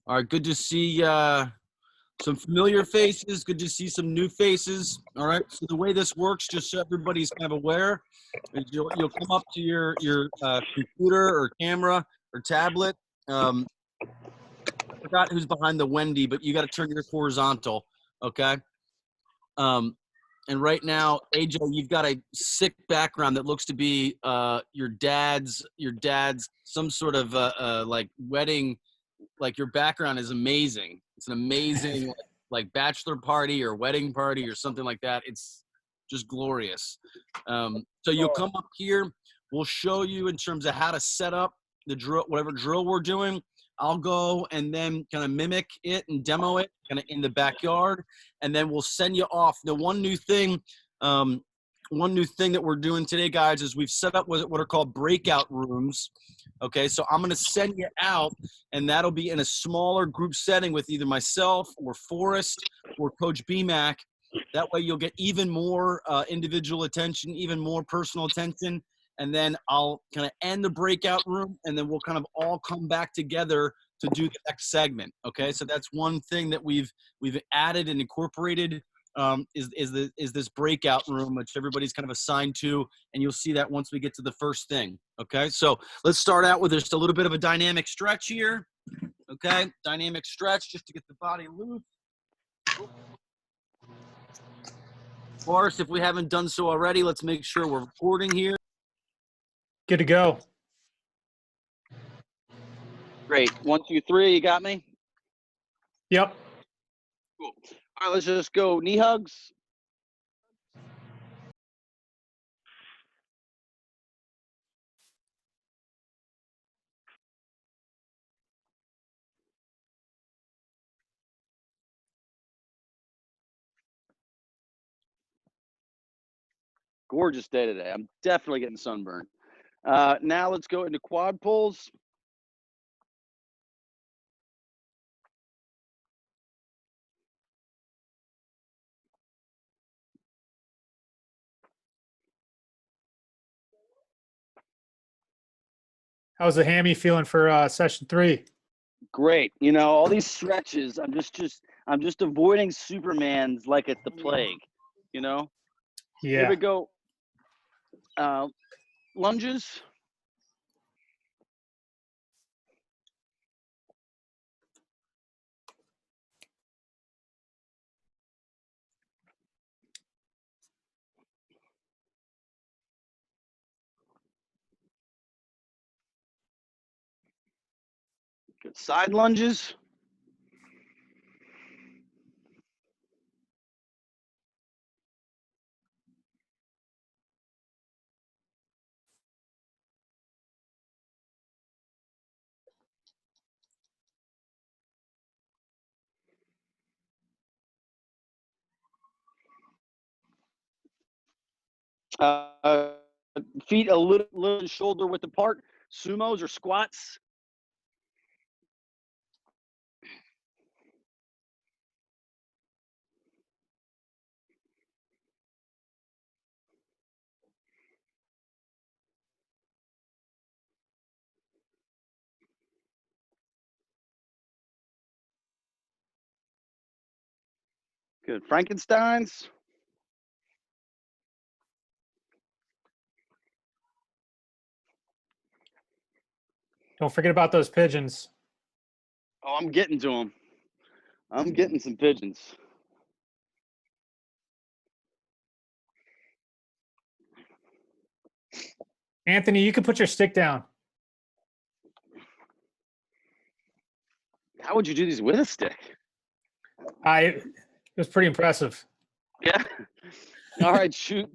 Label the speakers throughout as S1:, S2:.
S1: All right, good to see some familiar faces. Good to see some new faces. All right, so the way this works, just so everybody's kind of aware, is you'll come up to your computer or camera or tablet. I forgot who's behind the Wendy, but you got to turn yours horizontal, okay? And right now, AJ, you've got a sick background that looks to be your dad's some sort of like wedding. Like your background is amazing. It's an amazing like bachelor party or wedding party or something like that. It's just glorious. So you'll come up here. We'll show you in terms of how to set up the drill, whatever drill we're doing. I'll go and then kind of mimic it and demo it kind of in the backyard, and then we'll send you off. The one new thing that we're doing today, guys, is we've set up what are called breakout rooms. Okay, so I'm going to send you out, and that'll be in a smaller group setting with either myself or Forrest or Coach BMAC. That way you'll get even more individual attention, even more personal attention, and then I'll kind of end the breakout room, and then we'll kind of all come back together to do the next segment. Okay, so that's one thing that we've added and incorporated. Is this breakout room, which everybody's kind of assigned to, and you'll see that once we get to the first thing. Okay, so let's start out with just a little bit of a dynamic stretch here. Okay, dynamic stretch just to get the body loose. Forrest, if we haven't done so already, let's make sure we're recording here.
S2: Good to go.
S3: Great. 1, 2, 3. You got me?
S2: Yep.
S3: Cool. All right, let's just go knee hugs. Gorgeous day today. I'm definitely getting sunburned. Now let's go into quad pulls.
S2: How's the hammy feeling for session 3?
S3: Great. You know, all these stretches, I'm just avoiding Superman's like it's the plague, you know?
S2: Yeah.
S3: Here we go. Lunges. Good. Side lunges. Feet a little shoulder width apart. Sumos or squats. Good. Frankensteins.
S2: Don't forget about those pigeons.
S3: Oh, I'm getting to them. I'm getting some pigeons.
S2: Anthony, you can put your stick down.
S3: How would you do these with a stick?
S2: It was pretty impressive.
S3: Yeah. All right, shoot.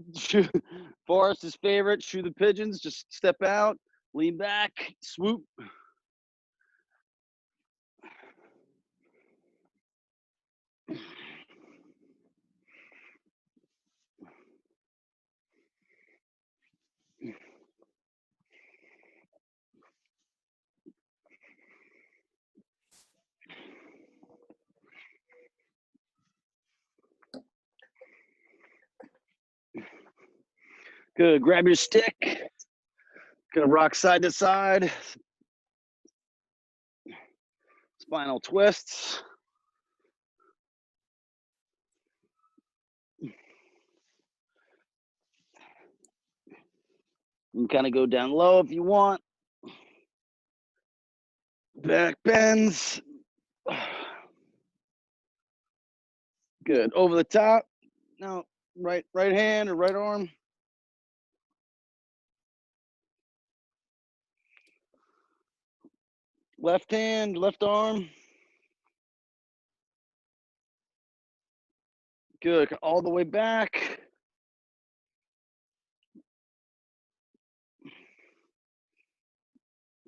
S3: Forrest's favorite, shoot the pigeons. Just step out, lean back, swoop. Good. Grab your stick. Gonna rock side to side. Final twists. You can kind of go down low if you want. Back bends. Good. Over the top. Now, right hand or right arm. Left hand, left arm. Good. All the way back.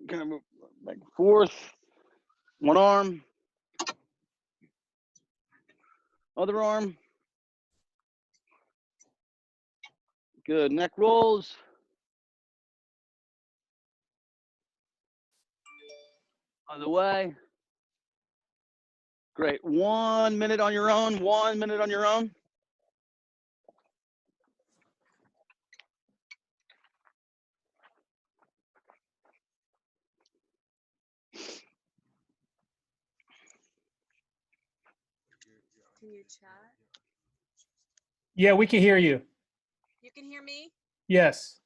S3: Kind of move back and forth. One arm. Other arm. Good. Neck rolls. Other way. Great. 1 minute on your own. 1 minute on your own.
S4: Can you chat?
S2: Yeah, we can hear you.
S4: You can hear me?
S2: Yes.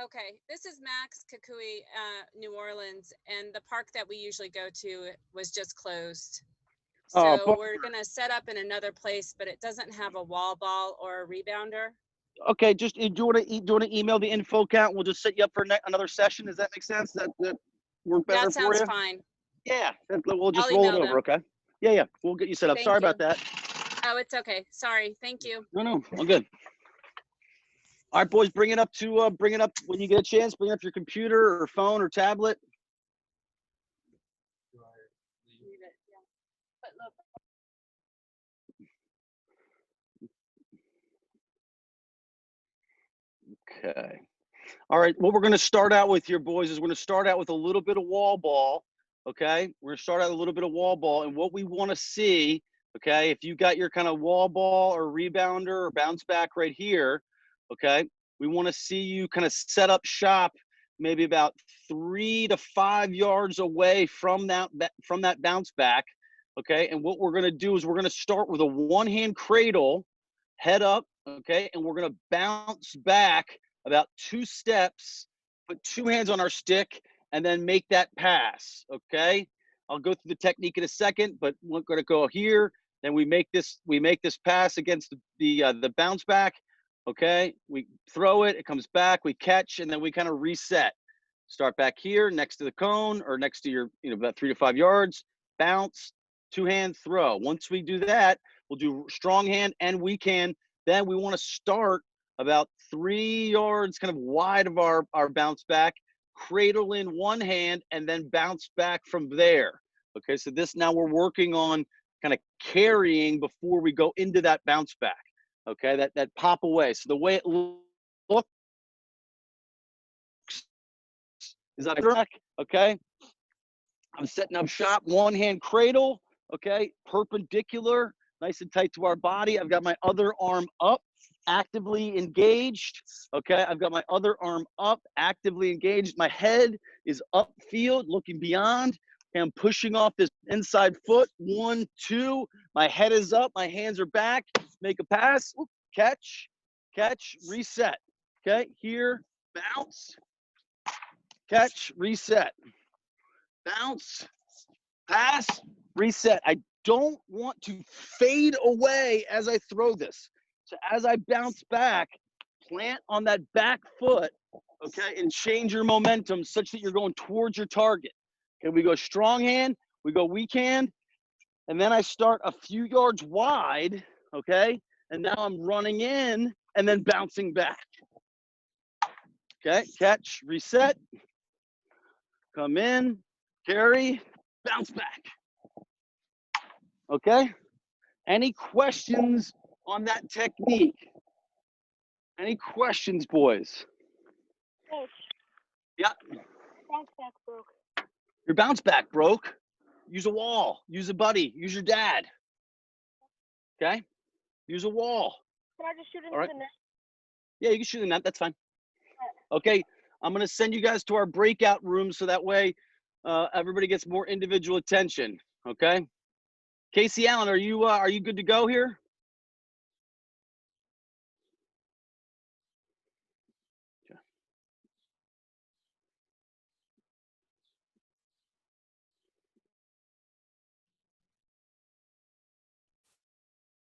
S4: Okay, this is Max Kukui, New Orleans, and the park that we usually go to was just closed.
S3: Oh,
S4: So we're gonna set up in another place, but it doesn't have a wall ball or a rebounder.
S3: Okay, just do you want to email the info count? We'll just set you up for another session. Does that make sense? That work better
S4: That
S3: for
S4: sounds
S3: you?
S4: fine.
S3: Yeah, we'll just
S4: I'll
S3: roll it
S4: email
S3: over.
S4: them.
S3: Okay. Yeah, we'll get you set up.
S4: Thank
S3: Sorry
S4: you.
S3: about that.
S4: Oh, it's okay. Sorry. Thank you.
S3: No, all good. All right, boys, bring it up when you get a chance. Bring up your computer or phone or tablet.
S4: Leave it, yeah. But look,
S3: Okay. All right, what we're going to start out with here, boys, is we're going to start out with a little bit of wall ball. Okay, we're going to start out a little bit of wall ball, and what we want to see, okay, if you got your kind of wall ball or rebounder or bounce back right here, okay, we want to see you kind of set up shop maybe about 3 to 5 yards away from that bounce back. Okay, and what we're going to do is we're going to start with a one-hand cradle, head up, okay, and we're going to bounce back about 2 steps, put 2 hands on our stick, and then make that pass, okay? I'll go through the technique in a second, but we're gonna go here, then we make this pass against the bounce back, okay? We throw it, it comes back, we catch, and then we kind of reset. Start back here next to the cone or next to your, about 3 to 5 yards, bounce, 2-hand throw. Once we do that, we'll do strong hand and weak hand. Then we want to start about 3 yards kind of wide of our bounce back, cradle in one hand, and then bounce back from there. Okay, so this now we're working on kind of carrying before we go into that bounce back. Okay, that pop away. So the way it looks is on a back, okay? I'm setting up shop, one hand cradle, okay, perpendicular, nice and tight to our body. I've got my other arm up, actively engaged, okay? I've got my other arm up, actively engaged. My head is upfield, looking beyond. Okay, I'm pushing off this inside foot, 1, 2. My head is up, my hands are back. Make a pass, catch, reset. Okay, here, bounce, catch, reset. Bounce, pass, reset. I don't want to fade away as I throw this. So as I bounce back, plant on that back foot, okay, and change your momentum such that you're going towards your target. Okay, we go strong hand, we go weak hand, and then I start a few yards wide, okay, and now I'm running in and then bouncing back. Okay, catch, reset, come in, carry, bounce back. Okay? Any questions on that technique? Any questions, boys?
S5: Coach,
S3: Yeah.
S5: bounce back broke.
S3: Your bounce back broke. Use a wall. Use a buddy. Use your dad. Okay? Use a wall.
S5: Can I just shoot into
S3: All right.
S5: the net?
S3: Yeah, you can shoot in that. That's fine. Okay. I'm going to send you guys to our breakout room so that way everybody gets more individual attention. Okay. Casey Allen, are you good to go here?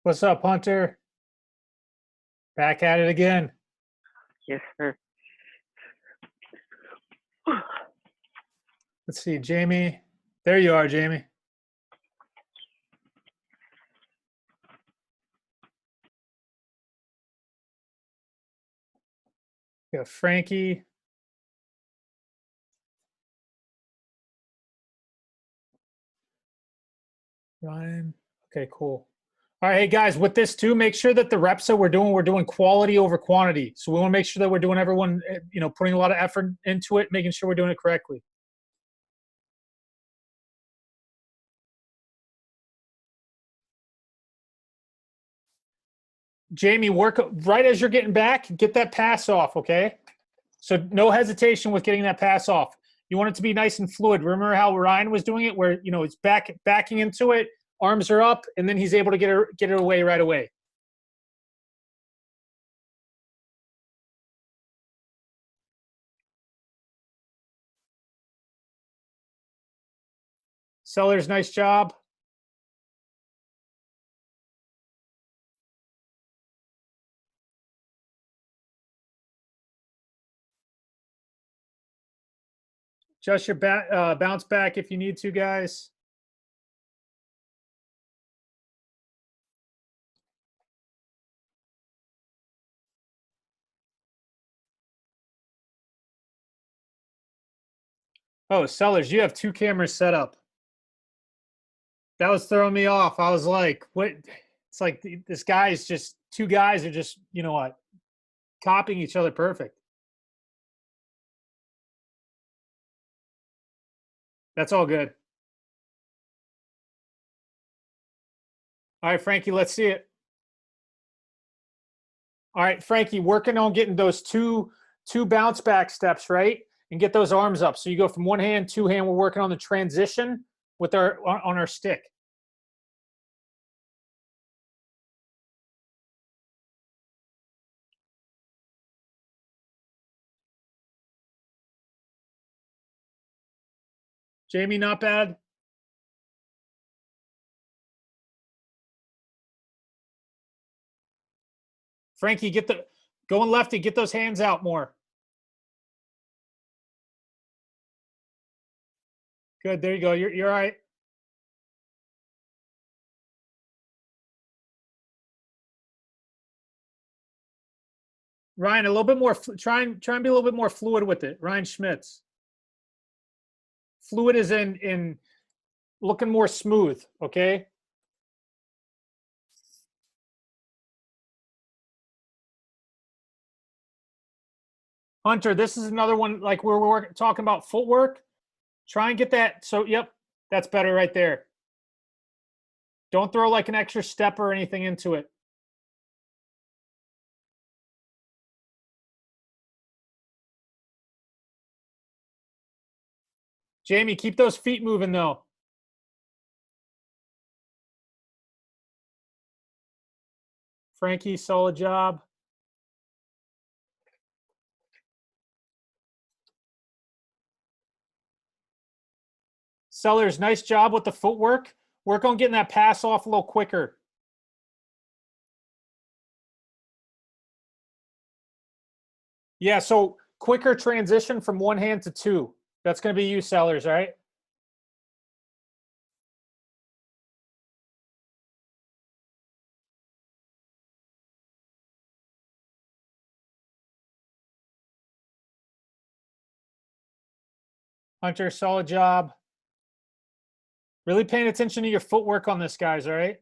S2: What's up, Hunter? Back at it again.
S6: Yes, sir.
S2: Let's see, Jamie. There you are, Jamie. We got Frankie. Ryan. Okay, cool. All right, hey guys, with this too, make sure that the reps that we're doing quality over quantity. So we want to make sure that we're doing everyone, putting a lot of effort into it, making sure we're doing it correctly. Jamie, work right as you're getting back, get that pass off, okay? So no hesitation with getting that pass off. You want it to be nice and fluid. Remember how Ryan was doing it, where it's backing into it, arms are up, and then he's able to get it away right away. Sellers, nice job. Just your bounce back if you need to, guys. Oh, Sellers, you have 2 cameras set up. That was throwing me off. I was like, what? It's like this guy's just 2 guys are just, copying each other perfect. That's all good. All right, Frankie, let's see it. All right, Frankie, working on getting those two bounce back steps, right? And get those arms up. So you go from 1 hand, 2 hand. We're working on the transition with on our stick. Jamie, not bad. Frankie, going lefty, get those hands out more. Good, there you go. You're all right. Ryan, a little bit more. Try and be a little bit more fluid with it. Ryan Schmitz. Fluid is in looking more smooth. Okay. Hunter, this is another one like where we're talking about footwork. Try and get that. So, yep, that's better right there. Don't throw like an extra step or anything into it. Jamie, keep those feet moving though. Frankie, solid job. Sellers, nice job with the footwork. Work on getting that pass off a little quicker. Yeah, so quicker transition from 1 hand to 2. That's going to be you, Sellers, all right? Hunter, solid job. Really paying attention to your footwork on this, guys, all right?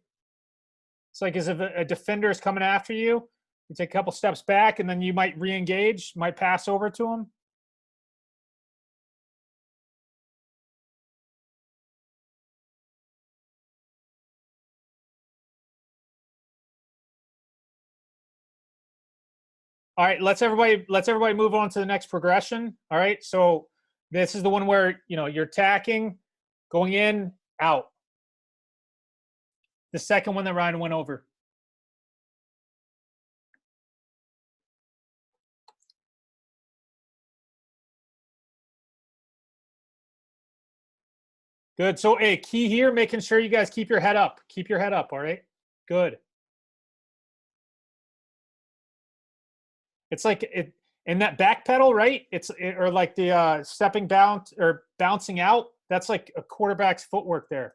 S2: It's like as if a defender is coming after you, you take a couple steps back, and then you might re-engage, might pass over to him. All right, let's everybody move on to the next progression. All right, so this is the one where you're attacking, going in, out. The second one that Ryan went over. Good. So, hey, key here, making sure you guys keep your head up. Keep your head up, all right? Good. It's like it in that back pedal, right? Or like the stepping bounce or bouncing out. That's like a quarterback's footwork there.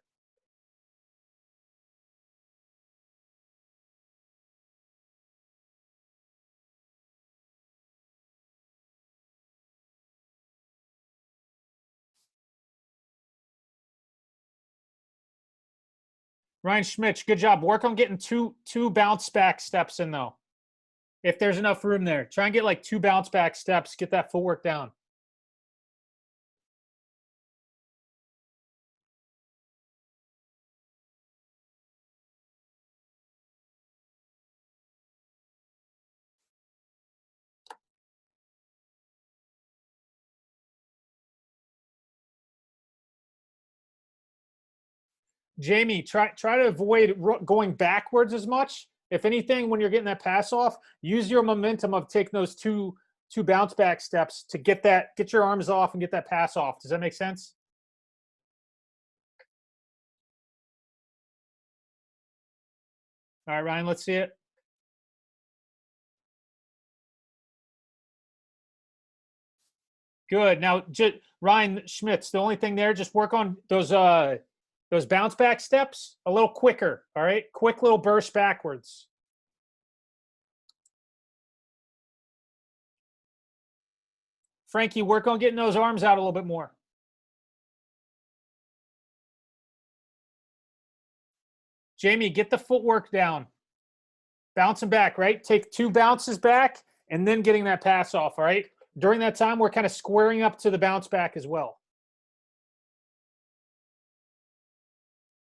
S2: Ryan Schmitz, good job. Work on getting two bounce back steps in though. If there's enough room there, try and get like 2 bounce back steps. Get that footwork down. Jamie, try to avoid going backwards as much. If anything, when you're getting that pass off, use your momentum of taking those two bounce back steps to get your arms off and get that pass off. Does that make sense? All right, Ryan, let's see it. Good. Now, Ryan Schmitz, the only thing there, just work on those bounce back steps a little quicker. All right, quick little burst backwards. Frankie, work on getting those arms out a little bit more. Jamie, get the footwork down. Bouncing back, right? Take 2 bounces back and then getting that pass off, all right? During that time, we're kind of squaring up to the bounce back as well.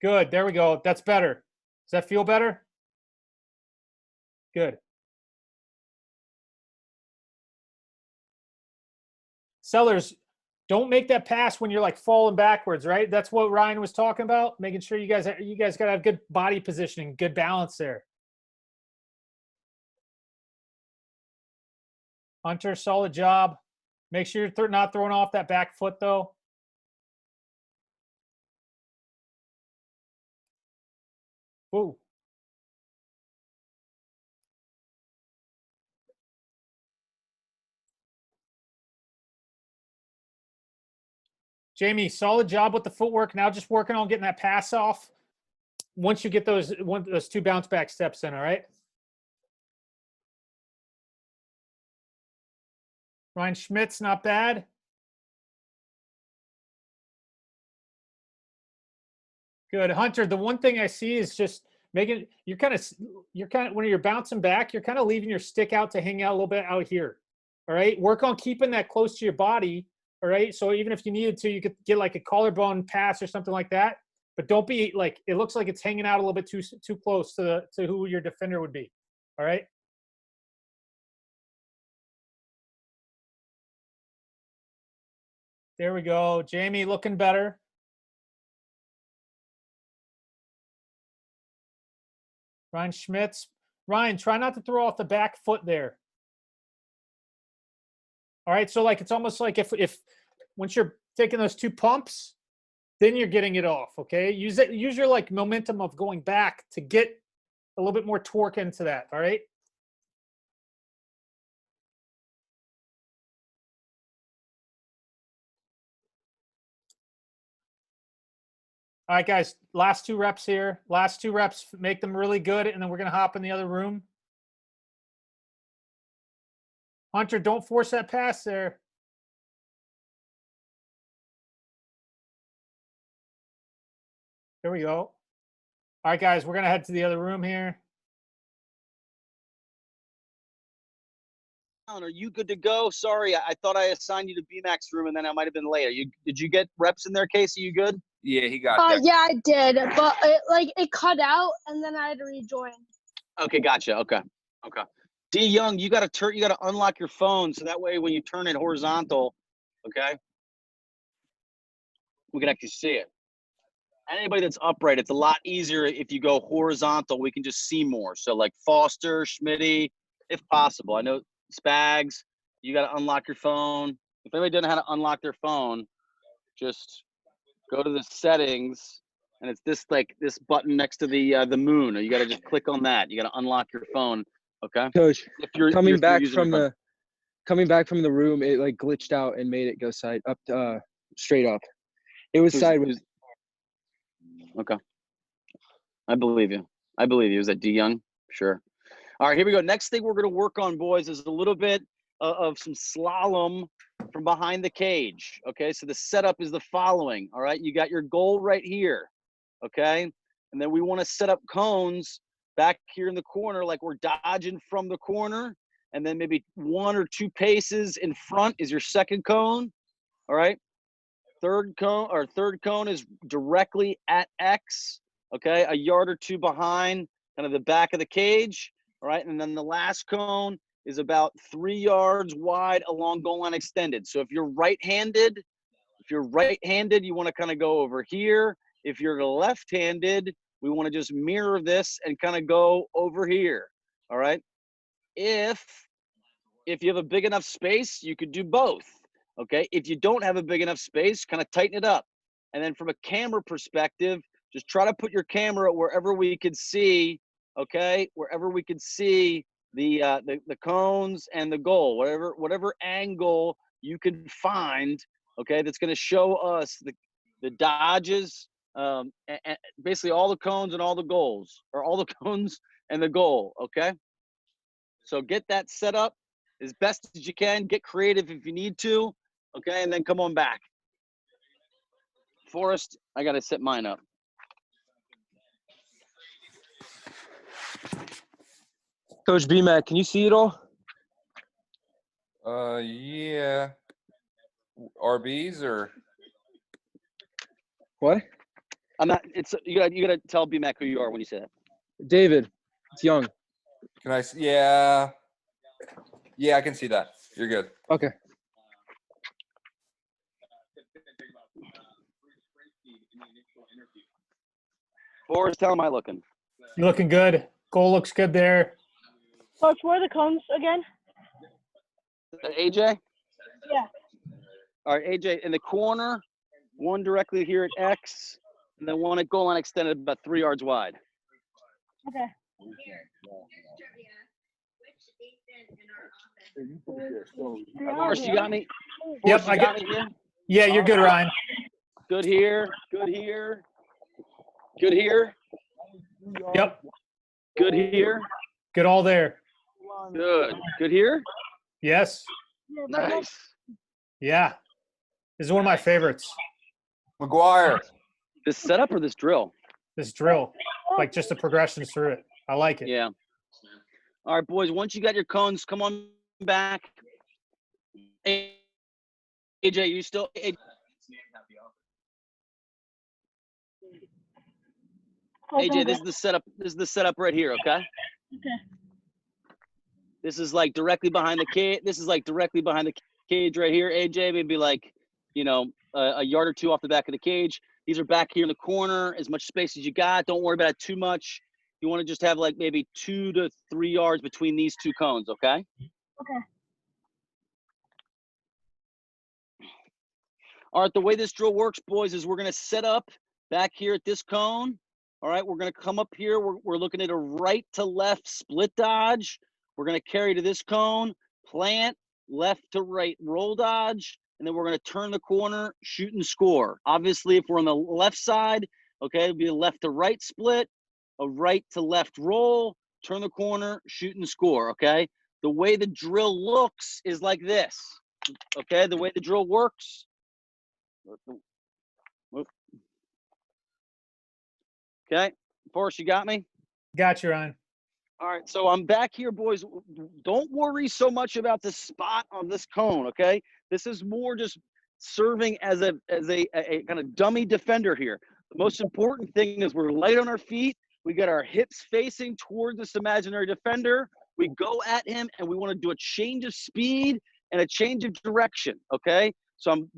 S2: Good. There we go. That's better. Does that feel better? Good. Sellers, don't make that pass when you're like falling backwards, right? That's what Ryan was talking about, making sure you guys got to have good body positioning, good balance there. Hunter, solid job. Make sure you're not throwing off that back foot though. Ooh. Jamie, solid job with the footwork. Now just working on getting that pass off once you get those 2 bounce back steps in, all right? Ryan Schmitz, not bad. Good. Hunter, the one thing I see is just making you're kind of when you're bouncing back, you're kind of leaving your stick out to hang out a little bit out here. All right. Work on keeping that close to your body. All right. So even if you needed to, you could get like a collarbone pass or something like that. But don't be like it looks like it's hanging out a little bit too close to who your defender would be. All right. There we go. Jamie looking better. Ryan Schmitz. Ryan, try not to throw off the back foot there. All right, so like it's almost like if once you're taking those 2 pumps, then you're getting it off, okay? Use your like momentum of going back to get a little bit more torque into that, all right? All right, guys, last 2 reps here. Last 2 reps, make them really good, and then we're going to hop in the other room. Hunter, don't force that pass there. There we go. All right, guys, we're going to head to the other room here.
S3: Are you good to go? Sorry, I thought I assigned you to BMAX room and then I might have been late. Did you get reps in there, Casey? You good?
S6: Yeah, he got that.
S5: Yeah, I did, but it cut out and then I had to rejoin.
S3: Okay, gotcha. Okay. D Young, you gotta unlock your phone so that way when you turn it horizontal, okay, we can actually see it. Anybody that's upright, it's a lot easier if you go horizontal. We can just see more. So like Foster, Schmitty, if possible. I know Spags, you got to unlock your phone. If anybody doesn't know how to unlock their phone, just go to the settings, and it's this button next to the moon. You got to just click on that. You got to unlock your phone. Okay.
S6: Coach,
S3: If you're
S6: coming back
S3: using your
S6: from
S3: phone.
S6: the room, it like glitched out and made it go straight up. It was sideways.
S3: Okay. I believe you. Was that D Young? Sure. All right, here we go. Next thing we're going to work on, boys, is a little bit of some slalom from behind the cage. Okay, so the setup is the following. All right, you got your goal right here. Okay, and then we want to set up cones back here in the corner, like we're dodging from the corner, and then maybe 1 or 2 paces in front is your second cone. All right, third cone is directly at X. Okay, a yard or 2 behind kind of the back of the cage. All right, and then the last cone is about 3 yards wide along goal line extended. So if you're right-handed, you want to kind of go over here. If you're left-handed, we want to just mirror this and kind of go over here. All right. If you have a big enough space, you could do both. Okay. If you don't have a big enough space, kind of tighten it up. And then from a camera perspective, just try to put your camera wherever we could see. Okay, wherever we could see the cones and the goal, whatever angle you can find. Okay, that's going to show us the dodges, and basically all the cones and all the goals, or all the cones and the goal. Okay, so get that set up as best as you can. Get creative if you need to. Okay, and then come on back. Forrest, I got to set mine up.
S6: Coach BMAC, can you see it all?
S7: Yeah. RBs or
S6: What?
S3: I'm not. It's you gotta tell BMAC who you are when you say that.
S6: David, it's Young.
S7: can I? Yeah. Yeah, I can see that. You're good.
S6: Okay.
S3: Forrest, how am I looking?
S2: You're looking good. Goal looks good there.
S5: Coach, where are the cones again?
S3: AJ?
S5: Yeah.
S3: All right, AJ, in the corner, 1 directly here at X, and then 1 at goal line extended about 3 yards wide.
S5: Okay.
S3: Forrest, you got me?
S2: Yep,
S3: Forrest, you
S2: I
S3: got
S2: get.
S3: me here?
S2: Yeah, you're good, Ryan.
S3: Good here, good here, good here,
S2: Yep,
S3: good here,
S2: good all there.
S3: good here.
S2: Yes.
S3: Nice.
S2: Yeah. This is one of my favorites.
S7: McGuire.
S3: This setup or this drill?
S2: This drill, like just the progressions through it. I like it.
S3: Yeah. All right, boys, once you got your cones, come on back. AJ, you still? AJ, this is the setup. This is the setup right here. Okay.
S5: Okay.
S3: This is like directly behind the cage. This is like directly behind the cage right here. AJ, maybe like, a yard or 2 off the back of the cage. These are back here in the corner. As much space as you got. Don't worry about it too much. You want to just have like maybe 2 to 3 yards between these 2 cones. Okay.
S5: Okay.
S3: All right. The way this drill works, boys, is we're going to set up back here at this cone. All right, we're going to come up here. We're looking at a right to left split dodge. We're going to carry to this cone, plant, left to right roll dodge, and then we're going to turn the corner, shoot and score. Obviously, if we're on the left side, okay, it'll be a left to right split, a right to left roll, turn the corner, shoot and score, okay? The way the drill looks is like this, okay? The way the drill works. Okay, Forrest, you got me?
S2: Got you, Ryan.
S3: All right, so I'm back here, boys. Don't worry so much about the spot on this cone, okay? This is more just serving as a kind of dummy defender here. The most important thing is we're light on our feet. We got our hips facing towards this imaginary defender. We go at him, and we want to do a change of speed and a change of direction, okay? So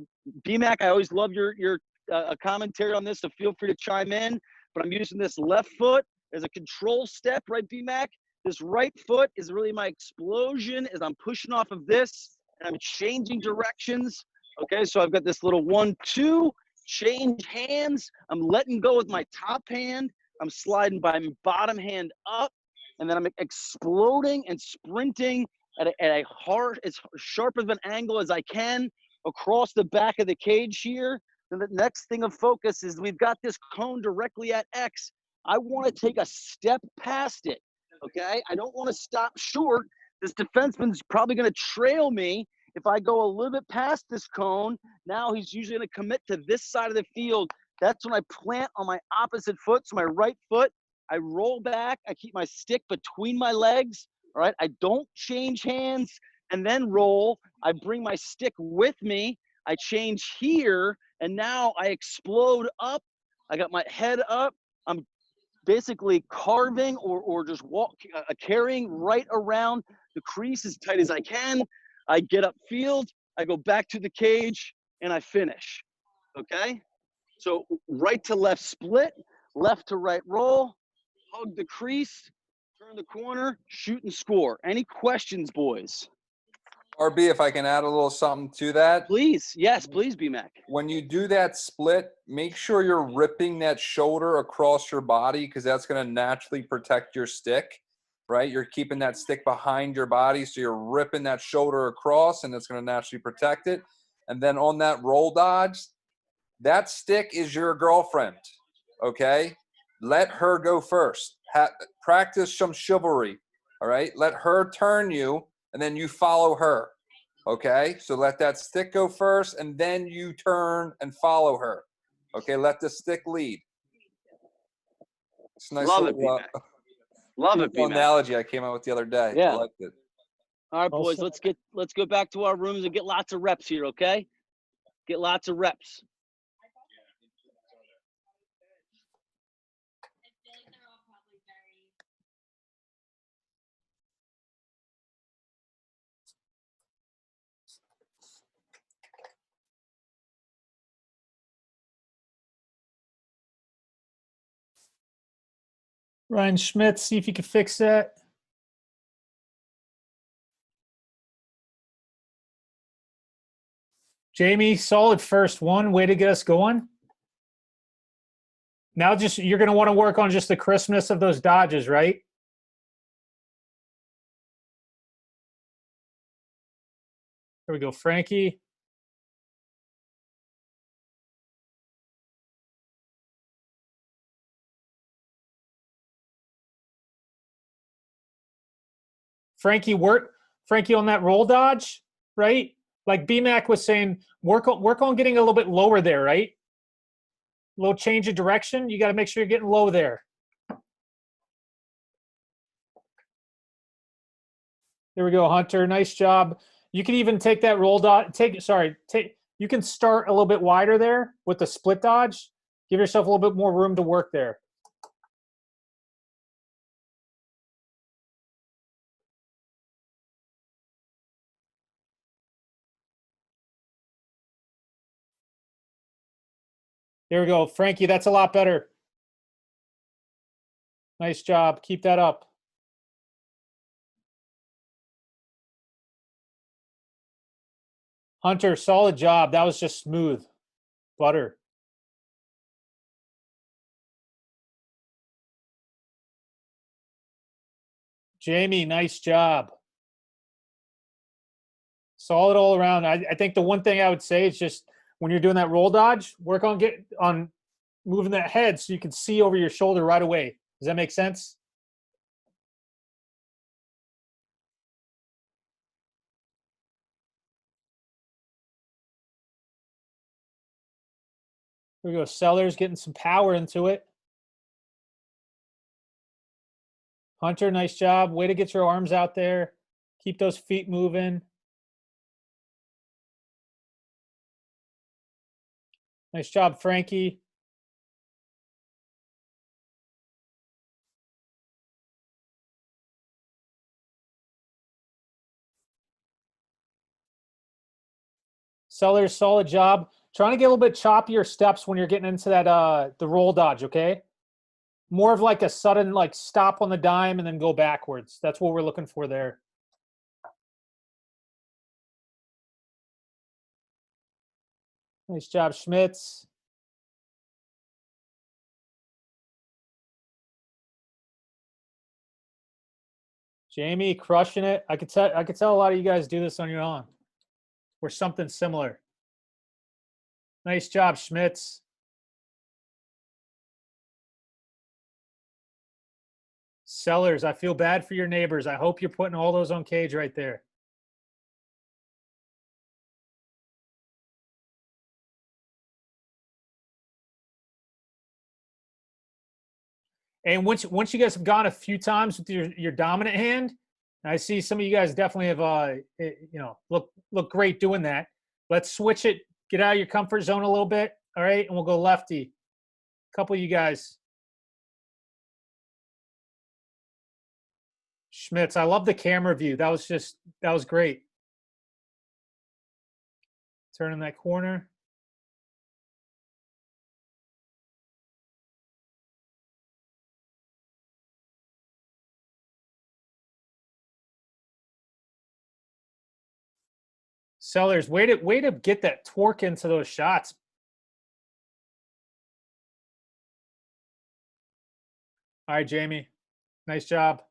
S3: BMAC, I always love your a commentary on this, so feel free to chime in. But I'm using this left foot as a control step, right, BMAC? This right foot is really my explosion as I'm pushing off of this and I'm changing directions. Okay, so I've got this little 1, 2, change hands. I'm letting go with my top hand. I'm sliding my bottom hand up, and then I'm exploding and sprinting at a hard, as sharp of an angle as I can across the back of the cage here. And the next thing of focus is we've got this cone directly at X. I want to take a step past it, okay? I don't want to stop short. This defenseman's probably going to trail me. If I go a little bit past this cone, now he's usually going to commit to this side of the field. That's when I plant on my opposite foot, so my right foot. I roll back. I keep my stick between my legs, all right? I don't change hands and then roll. I bring my stick with me. I change here, and now I explode up. I got my head up. I'm basically carving or just carrying right around the crease as tight as I can. I get upfield, I go back to the cage, and I finish, okay? So right to left split, left to right roll, hug the crease, turn the corner, shoot and score. Any questions, boys?
S7: RB, if I can add a little something to that.
S3: Please, yes, please, BMAC.
S7: When you do that split, make sure you're ripping that shoulder across your body because that's going to naturally protect your stick, right? You're keeping that stick behind your body, so you're ripping that shoulder across, and it's going to naturally protect it. And then on that roll dodge, that stick is your girlfriend, okay? Let her go first. Practice some chivalry, all right? Let her turn you, and then you follow her. Okay, so let that stick go first, and then you turn and follow her. Okay, let the stick lead. It's a nice
S3: Love it,
S7: little
S3: BMAC. Love it, BMAC.
S7: analogy I came out with the other day.
S3: Yeah.
S7: I liked it.
S3: All right,
S2: Well
S3: boys,
S2: said.
S3: let's go back to our rooms and get lots of reps here, okay? Get lots of reps.
S2: Ryan Schmidt, see if you can fix that. Jamie, solid first one. Way to get us going. Now just you're going to want to work on just the crispness of those dodges, right? Here we go, Frankie. Frankie, on that roll dodge, right? Like BMAC was saying, work on getting a little bit lower there, right? A little change of direction. You got to make sure you're getting low there. There we go, Hunter. Nice job. You can even take that roll dodge. You can start a little bit wider there with the split dodge. Give yourself a little bit more room to work there. There we go. Frankie, that's a lot better. Nice job. Keep that up. Hunter, solid job. That was just smooth. Butter. Jamie, nice job. Solid all around. I think the one thing I would say is just when you're doing that roll dodge, work on moving that head so you can see over your shoulder right away. Does that make sense? Here we go. Sellers getting some power into it. Hunter, nice job. Way to get your arms out there. Keep those feet moving. Nice job, Frankie. Sellers, solid job. trying to get a little bit choppier steps when you're getting into that the roll dodge, okay? More of like a sudden like stop on the dime and then go backwards. That's what we're looking for there. Nice job, Schmitz. Jamie, crushing it. I could tell a lot of you guys do this on your own or something similar. Nice job, Schmitz. Sellers, I feel bad for your neighbors. I hope you're putting all those on cage right there. And once you guys have gone a few times with your dominant hand, I see some of you guys definitely have you know, look great doing that. Let's switch it. Get out of your comfort zone a little bit. All right, and we'll go lefty. A couple of you guys. Schmitz, I love the camera view. That was great. Turning that corner. Sellers, way to get that torque into those shots. All right, Jamie. Nice job.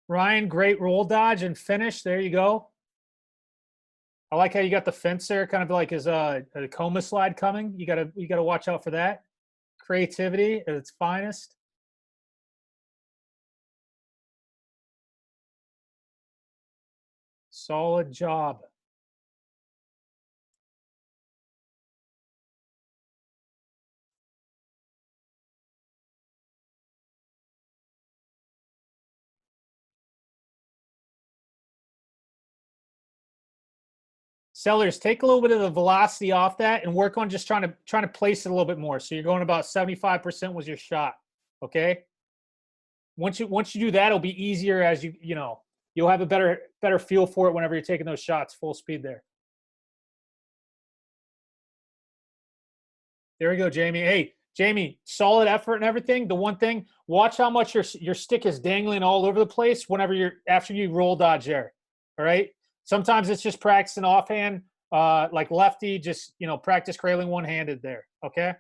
S2: Ryan, great roll dodge and finish. There you go. I like how you got the fence there, kind of like as a coma slide coming. You gotta watch out for that. Creativity at its finest. Solid job. Sellers, take a little bit of the velocity off that and work on just trying to place it a little bit more. So you're going about 75% was your shot. Okay. Once you do that, it'll be easier as you'll have a better feel for it whenever you're taking those shots full speed there. There we go, Jamie. Hey, Jamie, solid effort and everything. The one thing, watch how much your stick is dangling all over the place whenever after you roll dodge there. All right. Sometimes it's just practicing offhand, like lefty, just practice crailing one-handed there. Okay.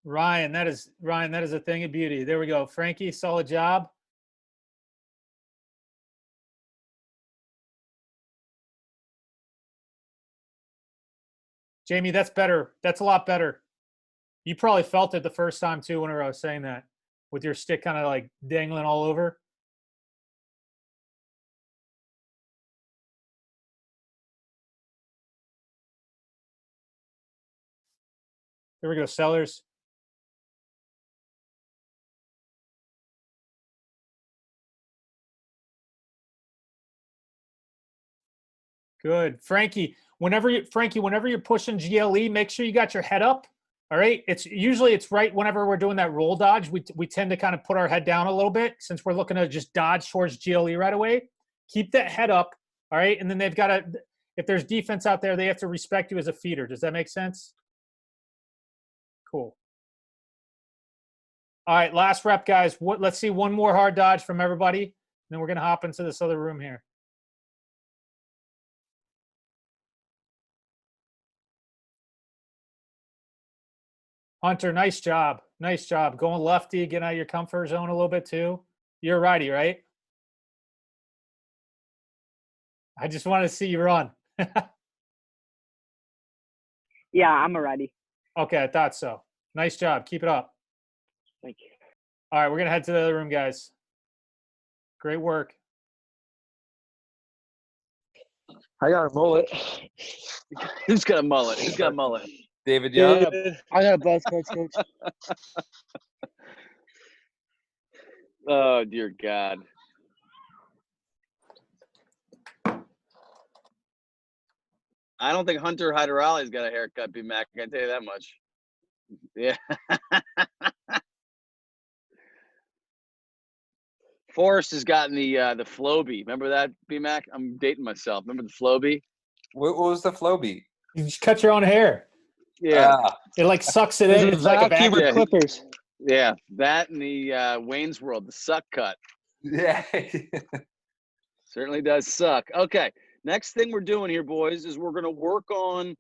S2: Ryan, that is a thing of beauty. There we go. Frankie, solid job. Jamie, that's better. That's a lot better. You probably felt it the first time too whenever I was saying that, with your stick kind of like dangling all over. There we go, Sellers. Good. Frankie, whenever you're pushing GLE, make sure you got your head up. All right. It's right whenever we're doing that roll dodge, we tend to kind of put our head down a little bit since we're looking to just dodge towards GLE right away. Keep that head up. All right. And then they've got to, if there's defense out there, they have to respect you as a feeder. Does that make sense? Cool. All right. Last rep, guys. Let's see one more hard dodge from everybody. And then we're going to hop into this other room here. Hunter, nice job. Nice job. Going lefty, getting out of your comfort zone a little bit too. You're a righty, right? I just want to see you run.
S8: Yeah, I'm a righty.
S2: Okay, I thought so. Nice job. Keep it up.
S8: Thank you.
S2: All right, we're going to head to the other room, guys. Great work.
S6: I got a mullet.
S3: Who's got a mullet? Who's got a mullet?
S7: David Young.
S6: I got a buzz cut, coach.
S3: Oh dear God. I don't think Hunter Hyderali's got a haircut, B-Mac. I can tell you that much. Yeah. Forrest has gotten the Flowbee. Remember that, B-Mac? I'm dating myself. Remember the Flowbee?
S7: What was the flow beat?
S2: You just cut your own hair.
S3: Yeah.
S2: It like sucks it
S6: There's
S2: in.
S6: a
S2: It's like a
S6: vacuum
S2: vacuum.
S6: or clippers.
S3: Yeah. That and the Wayne's World, the suck cut.
S7: Yeah.
S3: Certainly does suck. Okay. Next thing we're doing here, boys, is we're gonna work on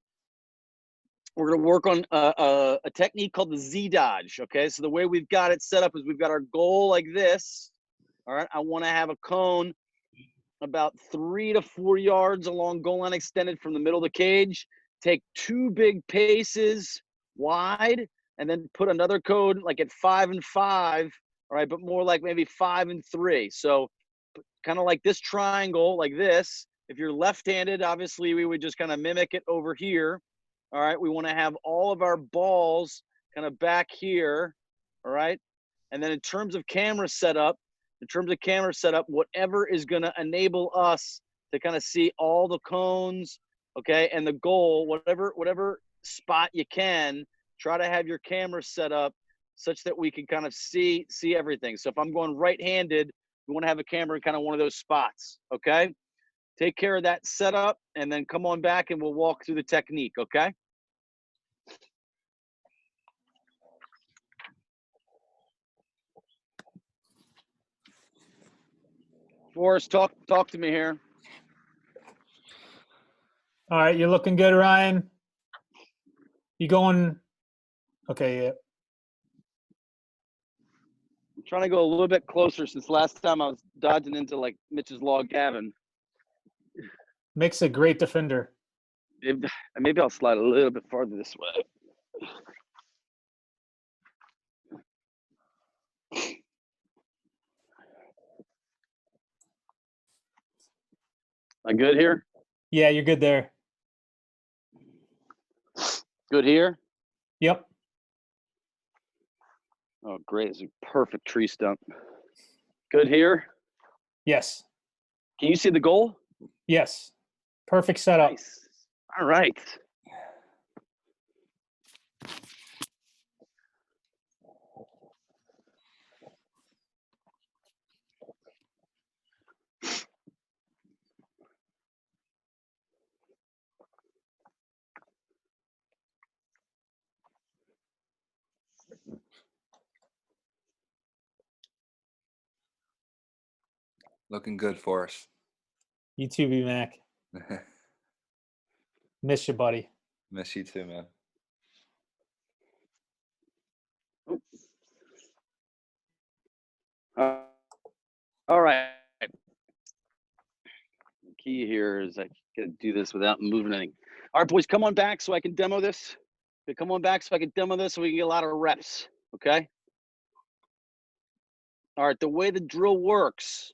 S3: a technique called the Z dodge. Okay. So the way we've got it set up is we've got our goal like this. All right. I want to have a cone about 3 to 4 yards along goal line extended from the middle of the cage. Take 2 big paces wide, and then put another cone like at 5 and 5. All right, but more like maybe 5 and 3. So kind of like this triangle, like this. If you're left-handed, obviously we would just kind of mimic it over here. All right, we want to have all of our balls kind of back here. All right, and then in terms of camera setup, whatever is going to enable us to kind of see all the cones, okay, and the goal, whatever spot you can, try to have your camera set up such that we can kind of see everything. So if I'm going right-handed, we want to have a camera in kind of one of those spots, okay? Take care of that setup, and then come on back and we'll walk through the technique, okay? Forrest, talk to me here.
S2: All right, you're looking good, Ryan. You going? Okay, yeah.
S3: I'm trying to go a little bit closer since last time I was dodging into like Mitch's log cabin.
S2: Makes a great defender.
S3: Maybe I'll slide a little bit farther this way. Am I good here?
S2: Yeah, you're good there.
S3: Good here?
S2: Yep.
S3: Oh, great. It's a perfect tree stump. Good here?
S2: Yes.
S3: Can you see the goal?
S2: Yes. Perfect setup.
S3: Nice. All right.
S7: Looking good for us.
S2: You too, B-Mac. Miss you, buddy.
S7: Miss you too, man.
S3: All right. The key here is I gotta do this without moving anything. All right, boys, come on back so I can demo this. Okay, come on back so I can demo this so we can get a lot of reps, okay? All right, the way the drill works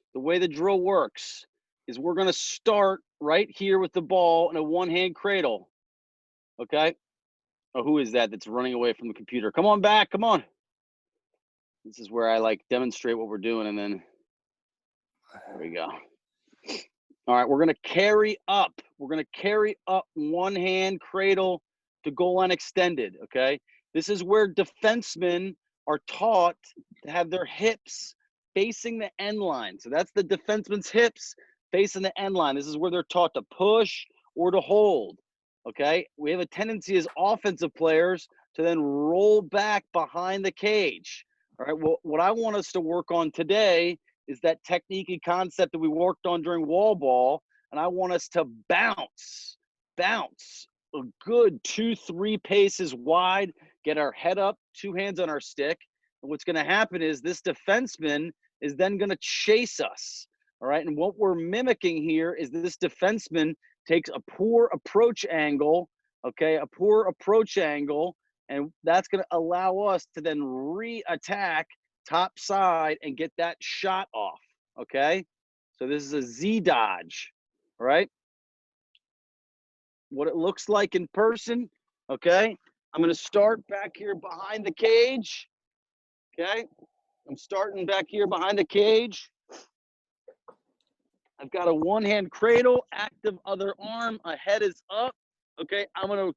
S3: is we're gonna start right here with the ball in a one-hand cradle, okay? Oh, who is that that's running away from the computer? Come on back, come on. This is where I like demonstrate what we're doing, and then there we go. All right, we're gonna carry up. We're gonna carry up one hand cradle to goal line extended, okay? This is where defensemen are taught to have their hips facing the end line. So that's the defenseman's hips facing the end line. This is where they're taught to push or to hold, okay? We have a tendency as offensive players to then roll back behind the cage. All right, well, what I want us to work on today is that technique and concept that we worked on during wall ball, and I want us to bounce a good 2-3 paces wide, get our head up, 2 hands on our stick, and what's going to happen is this defenseman is then going to chase us, all right? And what we're mimicking here is this defenseman takes a poor approach angle, okay, and that's going to allow us to then re-attack top side and get that shot off, okay? So this is a Z dodge, all right? what it looks like in person, okay? I'm gonna start back here behind the cage, okay? I'm starting back here behind the cage. I've got a one-hand cradle, active other arm, a head is up, okay? I'm gonna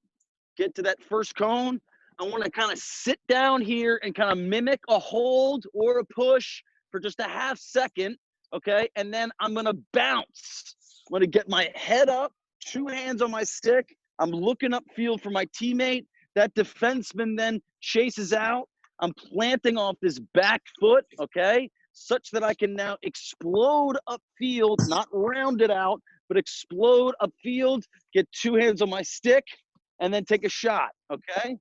S3: get to that first cone. I wanna kind of sit down here and kind of mimic a hold or a push for just a half second, okay? And then I'm gonna bounce. I'm gonna get my head up, 2 hands on my stick. I'm looking upfield for my teammate. That defenseman then chases out. I'm planting off this back foot, okay? Such that I can now explode upfield, not round it out, but explode upfield, get 2 hands on my stick, and then take a shot, okay?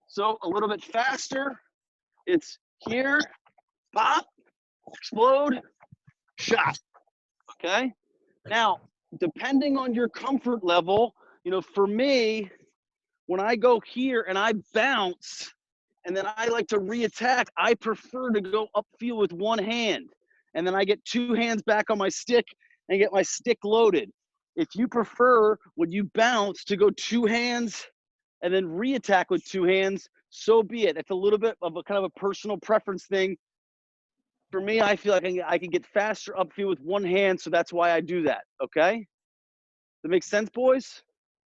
S3: So a little bit faster. It's here, pop, explode, shot, okay? Now, depending on your comfort level, you know, for me, when I go here and I bounce, and then I like to re-attack, I prefer to go upfield with 1 hand. And then I get 2 hands back on my stick and get my stick loaded. If you prefer, when you bounce, to go 2 hands and then re-attack with 2 hands, so be it. It's a little bit of a kind of a personal preference thing. For me, I feel like I can get faster upfield with 1 hand, so that's why I do that, okay? That makes sense, boys?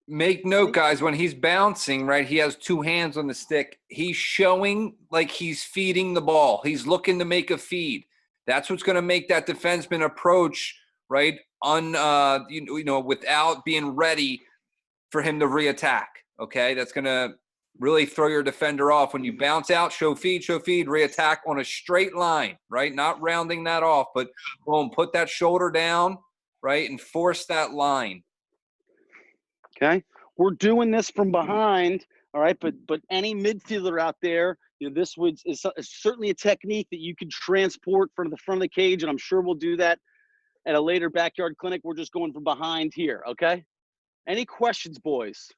S7: Make note, guys, when he's bouncing, right, he has 2 hands on the stick. He's showing like he's feeding the ball. He's looking to make a feed. That's what's going to make that defenseman approach, right, without being ready for him to re-attack, okay? That's going to really throw your defender off. When you bounce out, show feed, re-attack on a straight line, right? Not rounding that off, but boom, put that shoulder down, right, and force that line.
S3: Okay, we're doing this from behind, all right, but any midfielder out there, you know, this is certainly a technique that you can transport from the front of the cage, and I'm sure we'll do that at a later backyard clinic. We're just going from behind here, okay? Any questions, boys?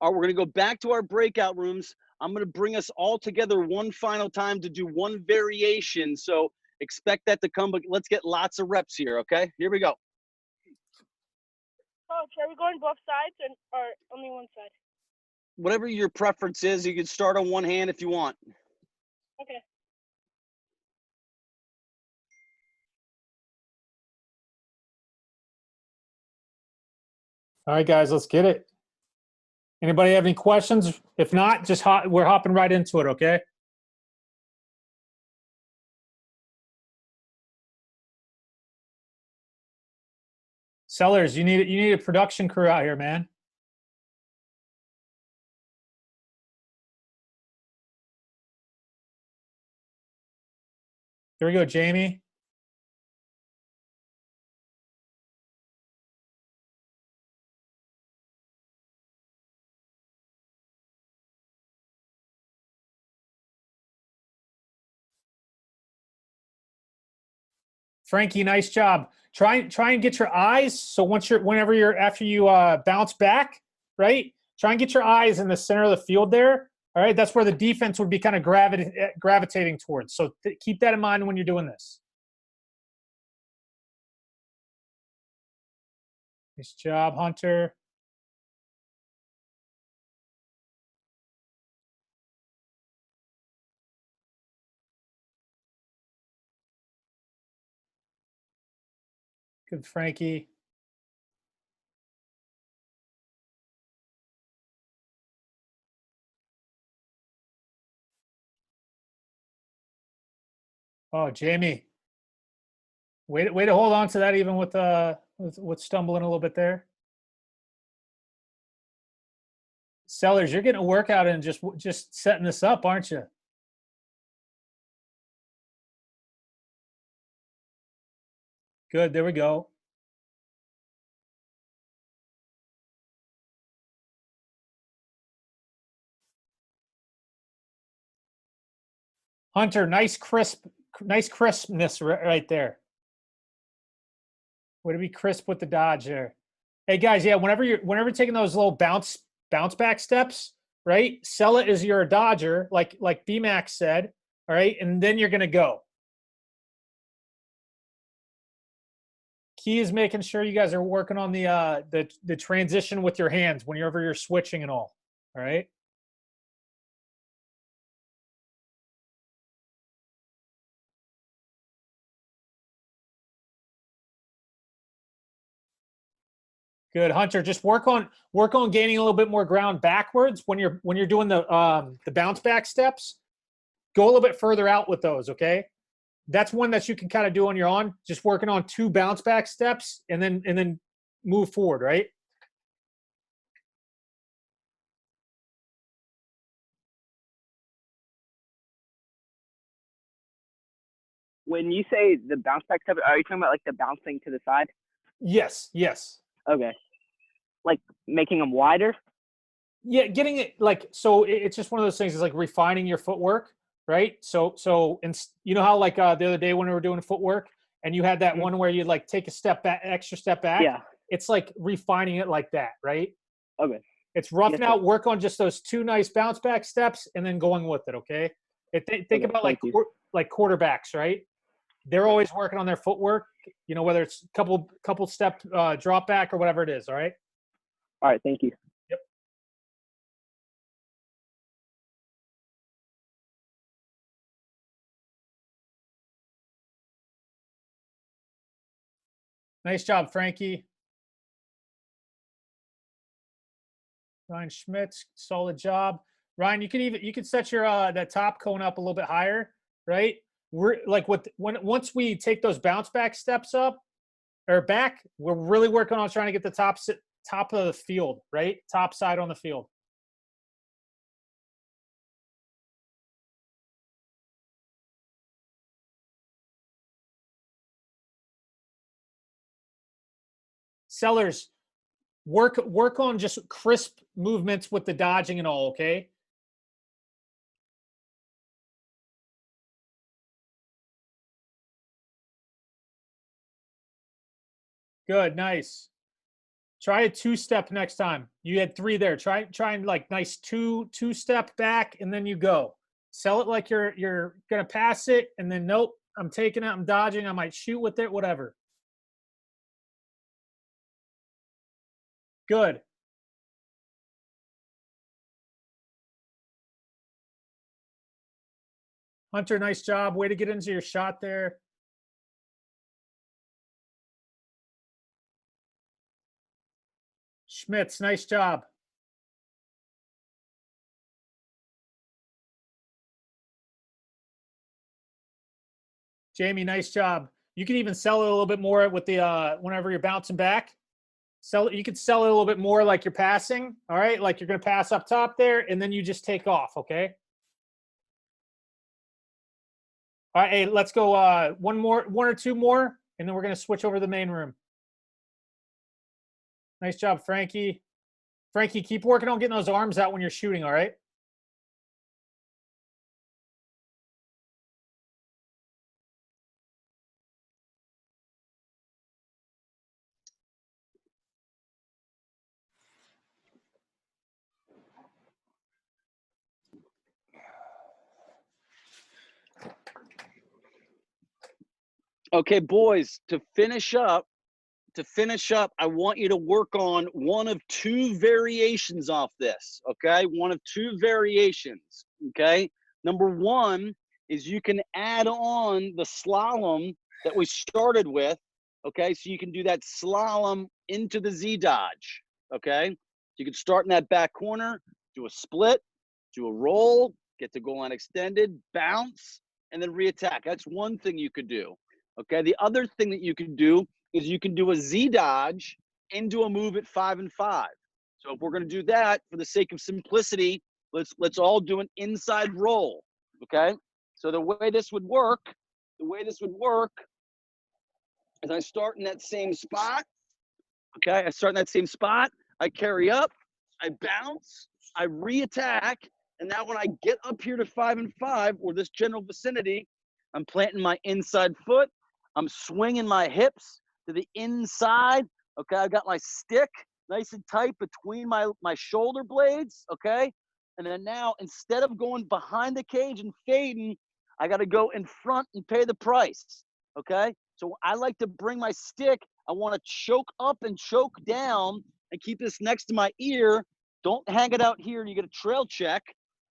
S3: All right, we're gonna go back to our breakout rooms. I'm gonna bring us all together one final time to do one variation, so expect that to come, but let's get lots of reps here, okay? Here we go.
S5: Coach, are we going both sides or only one side?
S3: Whatever your preference is, you can start on 1 hand if you want.
S5: Okay.
S2: All right, guys, let's get it. Anybody have any questions? If not, we're hopping right into it, okay? Sellers, you need a production crew out here, man. Here we go, Jamie. Frankie, nice job. Try and get your eyes. So after you bounce back, right? Try and get your eyes in the center of the field there. All right, that's where the defense would be kind of gravitating towards. So keep that in mind when you're doing this. Nice job, Hunter. Good, Frankie. Oh, Jamie. Way to hold on to that even with stumbling a little bit there. Sellers, you're getting a workout and just setting this up, aren't you? Good, there we go. Hunter, nice crispness right there. Way to be crisp with the dodge there. Hey guys, yeah, whenever you're taking those little bounce back steps, right? Sell it as you're a dodger, like BMax said, all right, and then you're gonna go. key is making sure you guys are working on the transition with your hands whenever you're switching and all. All right. Good, Hunter. Just work on gaining a little bit more ground backwards when you're doing the bounce back steps. Go a little bit further out with those, okay? That's one that you can kind of do on your own. Just working on 2 bounce back steps and then move forward, right?
S8: When you say the bounce back step, are you talking about like the bouncing to the side?
S2: Yes, yes.
S8: Okay. Like making them wider?
S2: Yeah, getting it like so. It's just one of those things. It's like refining your footwork, right? So, and you know how like the other day when we were doing footwork, and you had that one where you like take a step back, extra step back.
S8: Yeah.
S2: It's like refining it like that, right?
S8: Okay.
S2: It's roughing
S8: Yes,
S2: out.
S8: sir.
S2: Work on just those 2 nice bounce back steps, and then going with it. Okay. Think
S8: Okay,
S2: about
S8: thank you.
S2: like quarterbacks, right? They're always working on their footwork. You know, whether it's a couple step drop back or whatever it is. All right.
S8: All right, thank you.
S2: Yep. Nice job, Frankie. Ryan Schmitz, solid job. Ryan, you could set your that top cone up a little bit higher, right? We're like once we take those bounce back steps up or back, we're really working on trying to get the top of the field, right? Top side on the field. Sellers, work on just crisp movements with the dodging and all, okay? Good, nice. Try a 2-step next time. You had 3 there. Try and like nice 2-step back and then you go. Sell it like you're gonna pass it and then nope, I'm taking it, I'm dodging, I might shoot with it, whatever. Good. Hunter, nice job. Way to get into your shot there. Schmitz, nice job. Jamie, nice job. You can even sell it a little bit more with the whenever you're bouncing back. You could sell it a little bit more like you're passing. All right, like you're gonna pass up top there, and then you just take off. Okay. All right, hey, let's go. One or 2 more, and then we're gonna switch over to the main room. Nice job, Frankie. Frankie, keep working on getting those arms out when you're shooting. All right.
S3: Okay, boys, to finish up, I want you to work on one of 2 variations off this, okay? One of 2 variations, okay? Number 1 is you can add on the slalom that we started with, okay? So you can do that slalom into the Z dodge, okay? You can start in that back corner, do a split, do a roll, get the goal line extended, bounce, and then reattack. That's one thing you could do, okay? The other thing that you can do is you can do a Z dodge into a move at 5 and 5. So if we're going to do that for the sake of simplicity, let's all do an inside roll, okay? So the way this would work is I start in that same spot, okay? I start in that same spot, I carry up, I bounce, I reattack, and now when I get up here to 5 and 5 or this general vicinity, I'm planting my inside foot, I'm swinging my hips to the inside, okay? I got my stick nice and tight between my shoulder blades, okay? And then now, instead of going behind the cage and fading, I got to go in front and pay the price, okay? So I like to bring my stick I want to choke up and choke down and keep this next to my ear. Don't hang it out here and you get a trail check,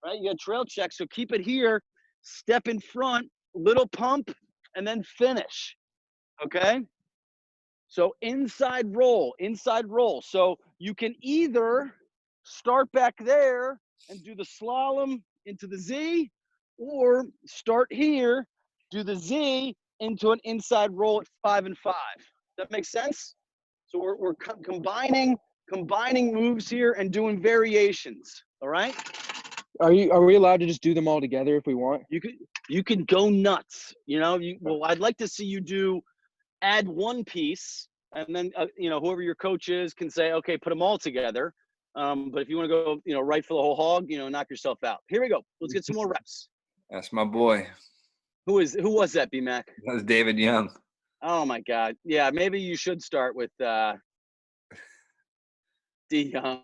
S3: right? You get a trail check. So keep it here, step in front, little pump, and then finish, okay? So inside roll. So you can either start back there and do the slalom into the Z, or start here, do the Z into an inside roll at 5 and 5. That makes sense? So we're combining moves here and doing variations. All right.
S6: Are we allowed to just do them all together if we want?
S3: You can go nuts. You know. Well, I'd like to see you add one piece, and then you know, whoever your coach is can say, okay, put them all together. But if you want to go, you know, right for the whole hog, you know, knock yourself out. Here we go. Let's get some more reps.
S7: That's my boy.
S3: Who was that, B-Mac?
S7: That was David Young.
S3: Oh my God. Yeah, maybe you should start with D Young.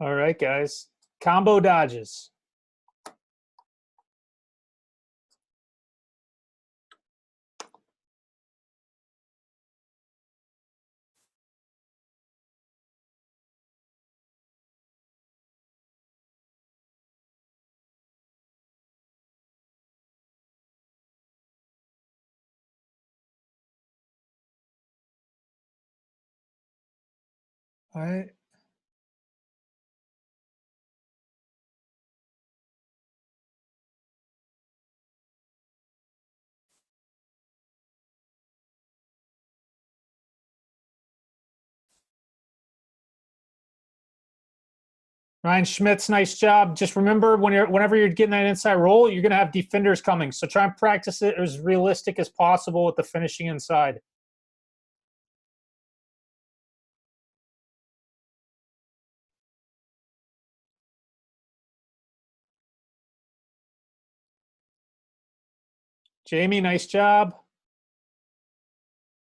S2: All right, guys. Combo dodges. All right. Ryan Schmitz, nice job. Just remember whenever you're getting that inside roll, you're gonna have defenders coming. So try and practice it as realistic as possible with the finishing inside. Jamie, nice job.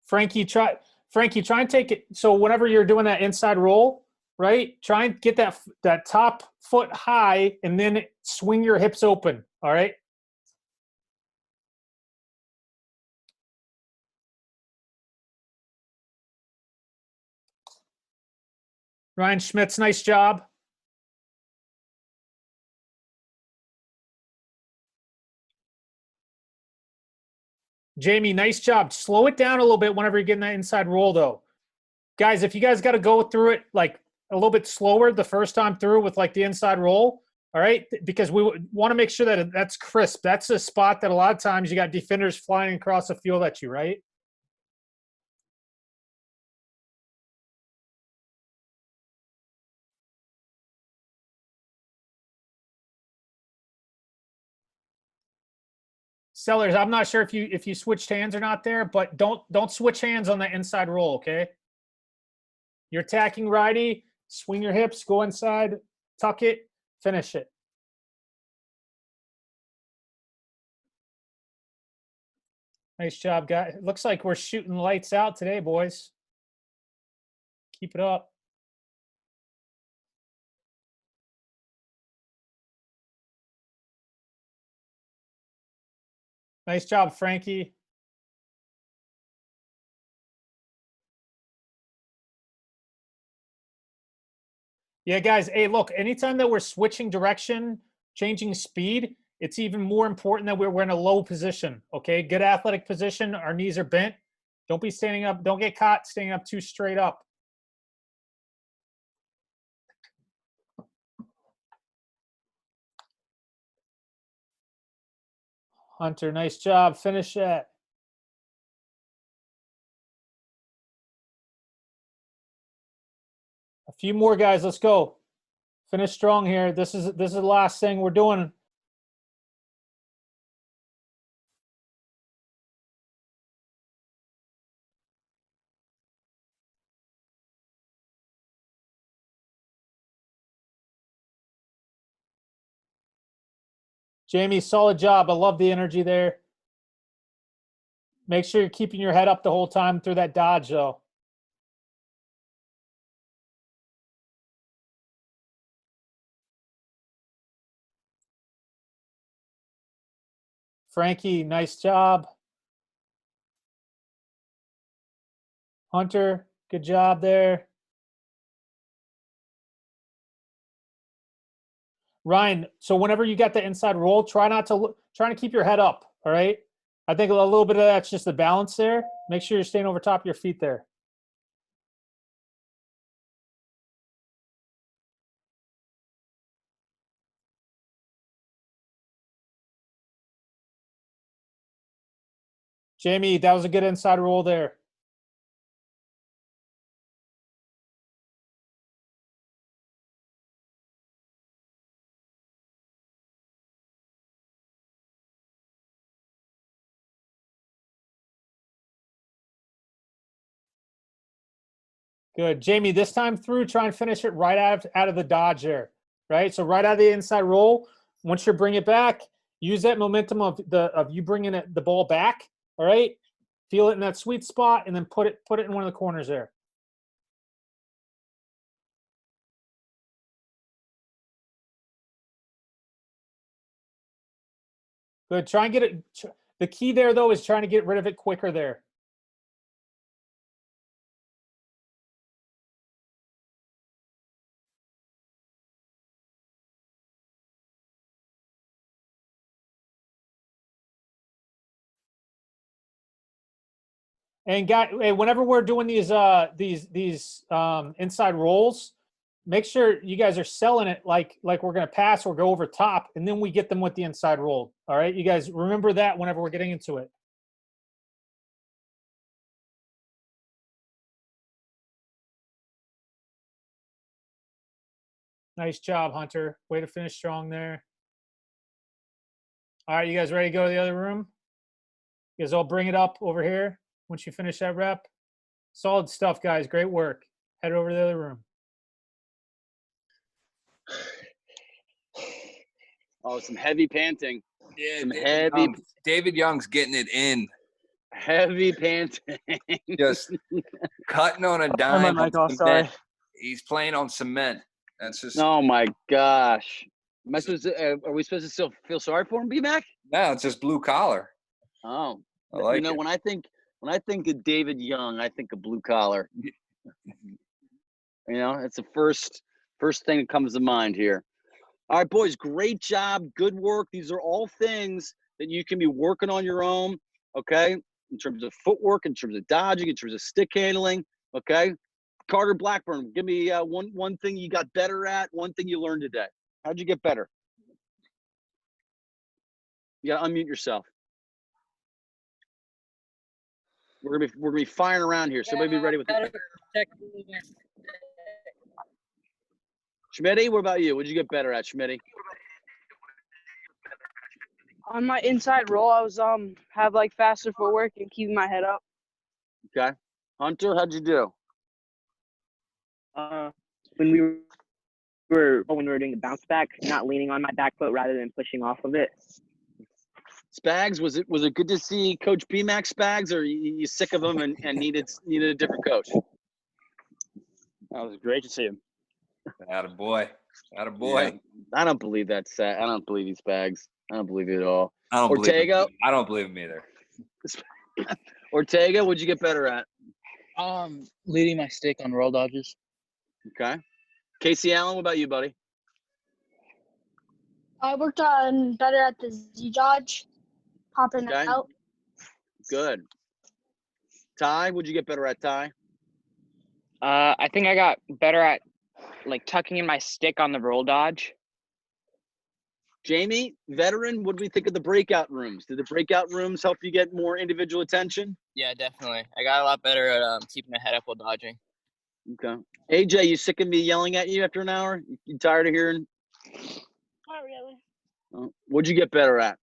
S2: Frankie, try and take it. So whenever you're doing that inside roll, right? Try and get that top foot high and then swing your hips open. All right. Ryan Schmitz, nice job. Jamie, nice job. Slow it down a little bit whenever you're getting that inside roll, though. Guys, if you guys got to go through it like a little bit slower the first time through with like the inside roll, all right? Because we want to make sure that that's crisp. That's a spot that a lot of times you got defenders flying across the field at you, right? Sellers, I'm not sure if you switched hands or not there, but don't switch hands on that inside roll, okay? You're attacking righty, swing your hips, go inside, tuck it, finish it. Nice job, guys. It looks like we're shooting lights out today, boys. Keep it up. Nice job, Frankie. Yeah, guys. Hey, look, anytime that we're switching direction, changing speed, it's even more important that we're in a low position. Okay, good athletic position. Our knees are bent. Don't be standing up. Don't get caught standing up too straight up. Hunter, nice job. Finish that. A few more, guys. Let's go. Finish strong here. This is the last thing we're doing. Jamie, solid job. I love the energy there. Make sure you're keeping your head up the whole time through that dodge, though. Frankie, nice job. Hunter, good job there. Ryan, so whenever you got the inside roll, try to keep your head up, all right? I think a little bit of that's just the balance there. Make sure you're staying over top of your feet there. Jamie, that was a good inside roll there. Good. Jamie, this time through, try and finish it right out of the dodge there, right? So right out of the inside roll, once you bring it back, use that momentum of you bringing the ball back, all right? Feel it in that sweet spot, and then put it in one of the corners there. Good. Try and get it. The key there, though, is trying to get rid of it quicker there. And whenever we're doing these inside rolls, make sure you guys are selling it like we're gonna pass or go over top, and then we get them with the inside roll. All right, you guys remember that whenever we're getting into it. Nice job, Hunter. Way to finish strong there. All right, you guys ready to go to the other room? You guys all bring it up over here once you finish that rep. Solid stuff, guys. Great work. Head over to the other room.
S3: Oh, some heavy panting.
S7: Yeah,
S3: Some heavy,
S7: David Young's getting it in.
S3: heavy panting.
S7: Just cutting on a
S8: Turn
S7: dime.
S8: my mic
S7: on
S8: off, sorry.
S7: cement. He's playing on cement. That's just
S3: Oh my gosh. Am I supposed to, are we supposed to still feel sorry for him, B-Mac?
S7: no, it's just blue collar.
S3: Oh,
S7: I like
S3: you know,
S7: it.
S3: when I think of David Young, I think of blue collar. You know, it's the first thing that comes to mind here. All right, boys, great job. Good work. These are all things that you can be working on your own, okay? In terms of footwork, in terms of dodging, in terms of stick handling, okay? Carter Blackburn, give me one thing you got better at, one thing you learned today. How'd you get better? You gotta unmute yourself. We're gonna be firing around here, so everybody be ready with it. Schmitty, what about you? What'd you get better at, Schmitty?
S5: On my inside roll, I was have like faster footwork and keeping my head up.
S3: Okay. Hunter, how'd you do?
S8: When we were doing the bounce back, not leaning on my back foot rather than pushing off of it.
S3: Spags, was it good to see Coach B-Mac Spags, or you sick of him and needed a different coach?
S8: That was great to see him.
S7: Attaboy.
S3: Yeah, I don't believe that. I don't believe he's Spags. I don't believe it at all.
S7: I don't
S3: Ortega?
S7: believe him. I don't believe him either.
S3: Ortega, what'd you get better at?
S9: Leading my stick on roll dodges.
S3: Okay. Casey Allen, what about you, buddy?
S5: I worked on better at the Z dodge, popping
S3: Okay.
S5: out.
S3: Good. Ty, what'd you get better at, Ty?
S10: I think I got better at like tucking in my stick on the roll dodge.
S3: Jamie, veteran, what do we think of the breakout rooms? Did the breakout rooms help you get more individual attention?
S9: Yeah, definitely. I got a lot better at keeping my head up while dodging.
S3: Okay. AJ, you sick of me yelling at you after an hour? You tired of hearing?
S5: Not really.
S3: What'd you get better at?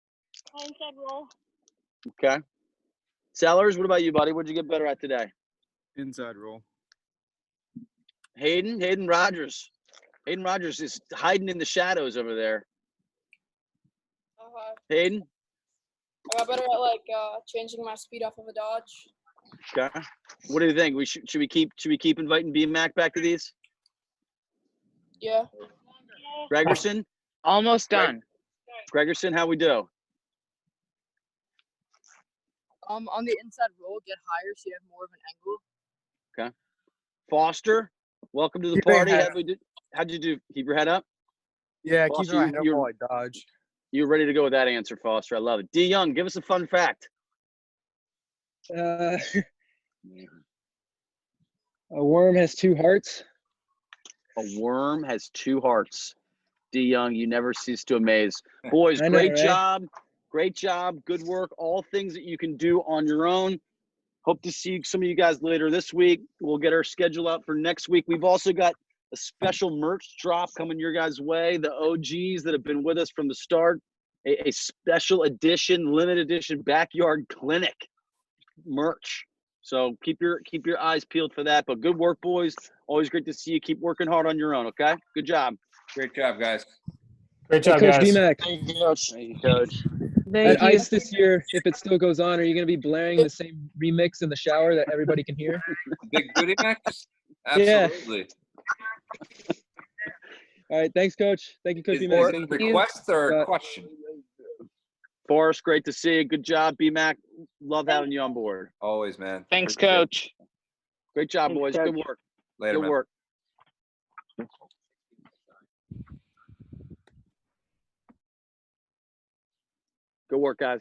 S5: My inside roll.
S3: Okay. Sellers, what about you, buddy? What'd you get better at today?
S11: Inside roll.
S3: Hayden Rogers. Hayden Rogers is hiding in the shadows over there. Hayden?
S12: I got better at changing my speed off of a dodge.
S3: Okay. What do you think? Should we keep inviting B-Mac back to these?
S12: Yeah.
S3: Gregerson?
S10: Almost done.
S3: Gregerson, how we do?
S12: On the inside roll, get higher so you have more of an angle.
S3: Foster, welcome to the
S11: Keep your
S3: party.
S11: head
S3: How'd you do? Keep your head up.
S11: Yeah,
S3: Foster,
S11: keep my head up while I dodge.
S3: You're ready to go with that answer, Foster. I love it. D Young, give us a fun fact.
S6: A worm has 2 hearts.
S3: A worm has 2 hearts. D Young, you never cease to amaze. Boys,
S6: I know,
S3: great
S6: right?
S3: job. Great job. Good work. All things that you can do on your own. Hope to see some of you guys later this week. We'll get our schedule out for next week. We've also got a special merch drop coming your guys' way. The OGs that have been with us from the start. A special edition, limited edition backyard clinic merch. So keep your eyes peeled for that. But good work, boys. Always great to see you. Keep working hard on your own, okay? Good job.
S7: Great job, guys.
S2: Great
S6: Hey,
S2: job,
S6: Coach
S2: guys.
S6: BMAC,
S3: Thank you, Coach. Thank you, Coach.
S6: at Ice this year, if it still goes on, are you going to be blaring the same remix in the shower that everybody can hear?
S7: Big Booty Max?
S6: Yeah.
S7: Absolutely.
S6: All right, thanks, Coach. Thank you, Coach
S7: Is
S6: BMAC.
S7: it a request or a question?
S3: Forrest, great to see you. Good job, BMAC. Love having you on board.
S7: Always, man.
S10: Thanks,
S7: Appreciate it.
S10: Coach.
S3: Great job,
S8: Thanks,
S3: boys.
S8: Coach.
S3: Good work.
S7: Later,
S3: Good
S7: man.
S3: work. Good work, guys.